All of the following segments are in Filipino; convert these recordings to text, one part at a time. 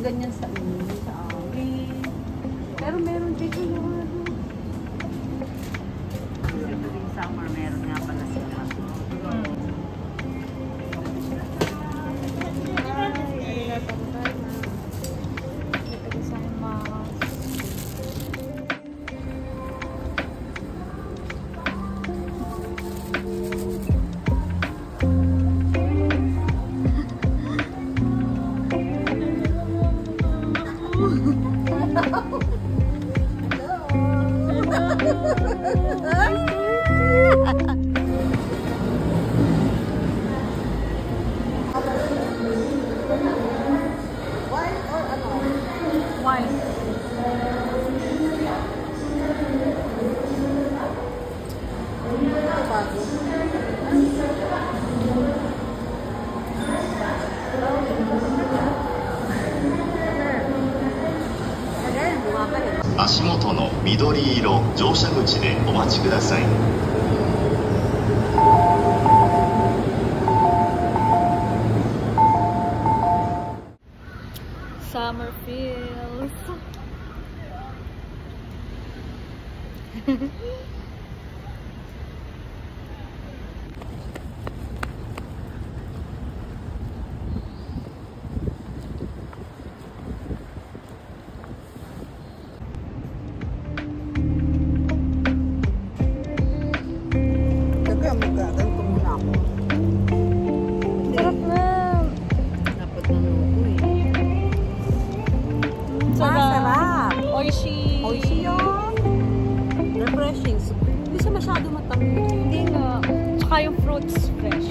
ganyan sa amin. Pero meron dito yung ano. Ito rin summer, meron nga pala sila.足元の緑色乗車口でお待ちください。Summer feels. Sarap na. Dapat manuko eh. Sarap. Oishi. Oishi yun. Refreshing. Hindi siya masyado matamis. Hindi nga. Tsaka yung fruits fresh.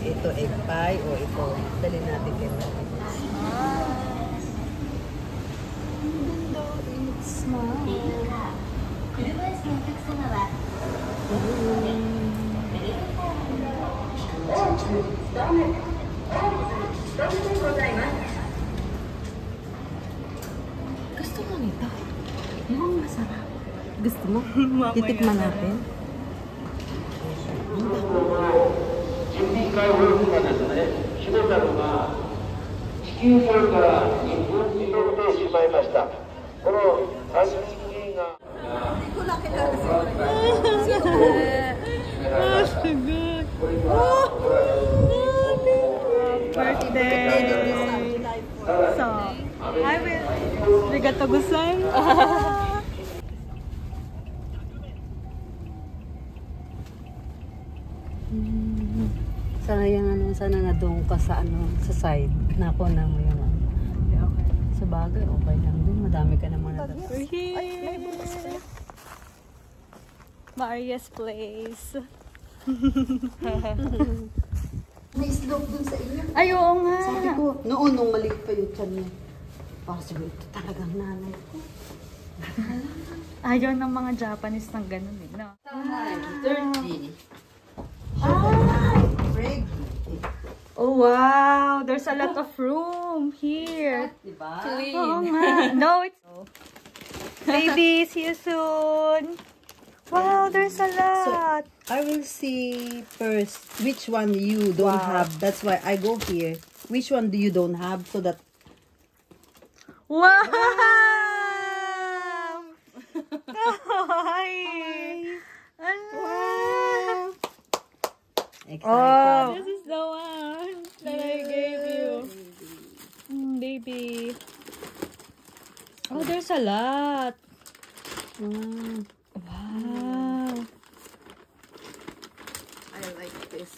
Ito egg pie o ito. Dali natin kay Mami. Gusto mo nito? Yung masarap. Gusto mo? Titikman natin. 開放力がですね、シモタルが地球上から日本に飛んでしまいました。この3人組が Birthday. So, I will. Arigatou gozaimasu. Sana na doon ka sa sa side. Nako na mo yung sa bagay, okay lang din. Madami ka naman na. We're here. Maria's place. May slope dun sa inyo. Ay, oo nga. Sabi ko, noon nung maliit pa yung tiyan niya. Possible, ito talagang nanay ko. Ayaw ng mga Japanese ng ganun eh. No? 30. Oh wow, there's a lot of room here. Diba? Oo nga. No, it's... Baby, see you soon. Wow, there's a lot. I will see first which one you don't have. That's why I go here. Which one do you don't have so that... Wow! Hi! Wow! Excited. Oh, this is the one that I gave you. Baby. Oh, there's a lot. Wow. I like this.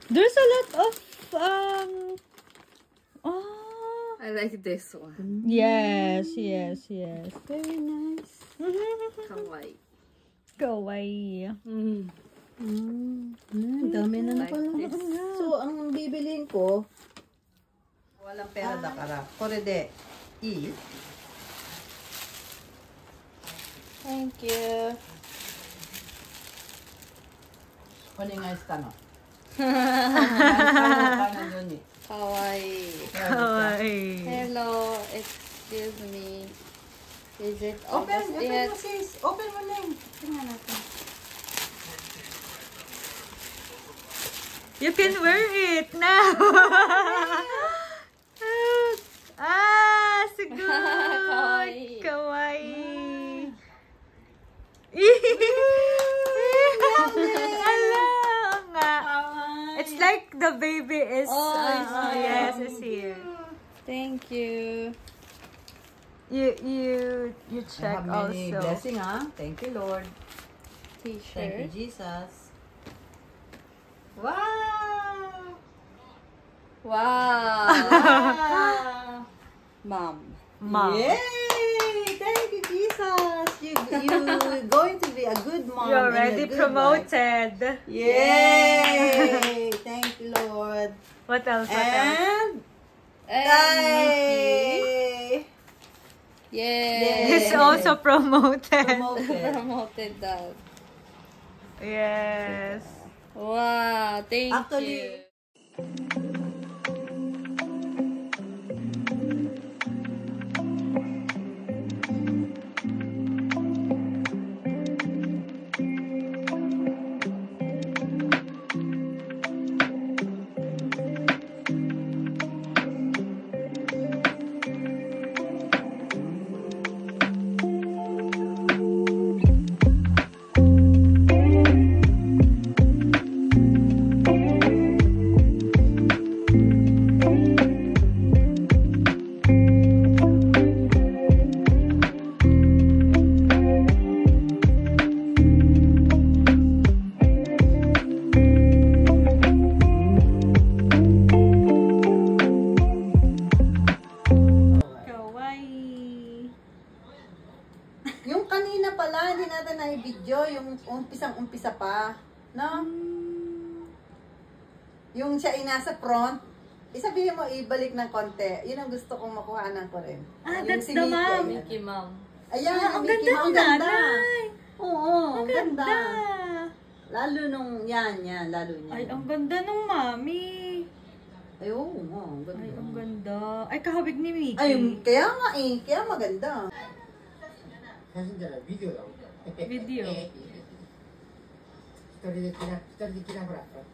There's a lot of oh. I like this one. Yes. Very nice. Kawaii. Kawaii. Dami na Like this. So, ang bibiliin ko, walang pera dakara. Korede, i. Thank you. Kunin nga yung stano. Kawaii. Kawaii. Hello, excuse me. Is it Open August yet? mo sis. Open mo na yun. Tingnan natin. You can wear it now. So good. Kawaii. Kawaii. Ala, nga. It's like the baby is, yes, is here. Thank you. You check Have many also. blessing, ha? Thank you, Lord. Thank you, T-shirt. Jesus. Wow! Wow. Mom. Mom. Yay! Thank you, Jesus. You're going to be a good mom. You're and a already good promoted. wife. Yay! Thank you, Lord. What else? What else? And Yay. yay! Yay. He's also promoted. Promoted. Promoted that. Yes. Wow. Thank Actually, you. Kawaii. yung kanina pala, hindi natin na-video, yung umpisang-umpisa pa. No? Yung siya inasa front, isabihin mo, ibalik ng konti. Yun ang gusto kong makuhanan ko rin. Ah, Yung that's si the Mickey, mom. ayan. Mickey Mom. Ayan, Ang Mickey ganda Mouse, ng ang ganda. nanay. Oo, ang ganda. Ganda. Lalo nung, yan, lalo niya. Ay, ang ganda nung mami. Ay, oo, ang ganda. Ay, ang ganda. Ay, kahawig ni Mickey. Ay, kaya nga kaya maganda. Video.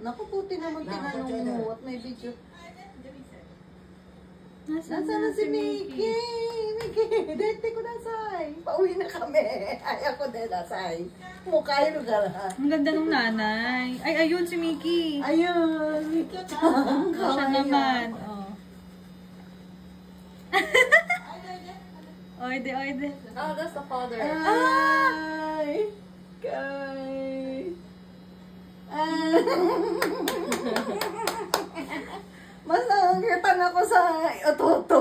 Naku, puti naman tinanong mo at may video. Nasaan Nasaan na si Mickey? Mickey, dete ko nasay. Pauwi na kami. Ay, ako din nasay. Mukha yung lugar ha. Ang ganda nung nanay. Ay, ayun si Mickey. Ayun, Mickey ka. Siya naman. Oh. Oide, oide. Oh, that's the father. Ay! Kay! Mas nangitan ako sa ototo.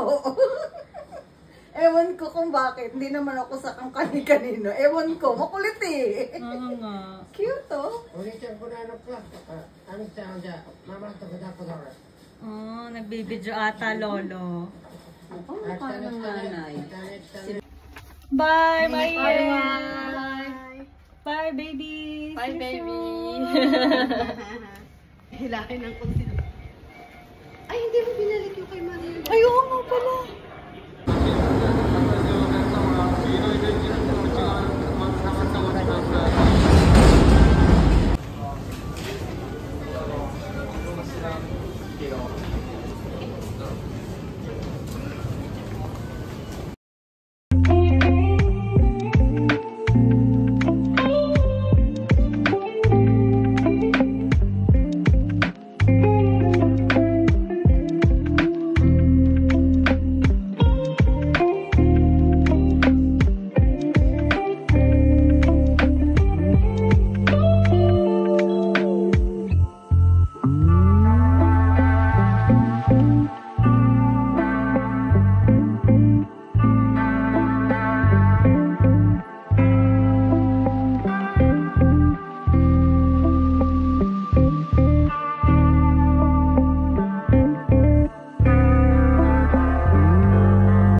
Ewan ko kung bakit. Hindi naman ako sa kang kani-kanino. Ewan ko. Makulit eh. Oo nga. Cute oh. Oh, nagbibidyo ata, lolo. Mukha ng nanay. Bye, bye. Bye. Bye, baby. Bye, baby. Hilahin ng konti. Ay, hindi mo binalik yung kay Maria. Ay, oo nga pala.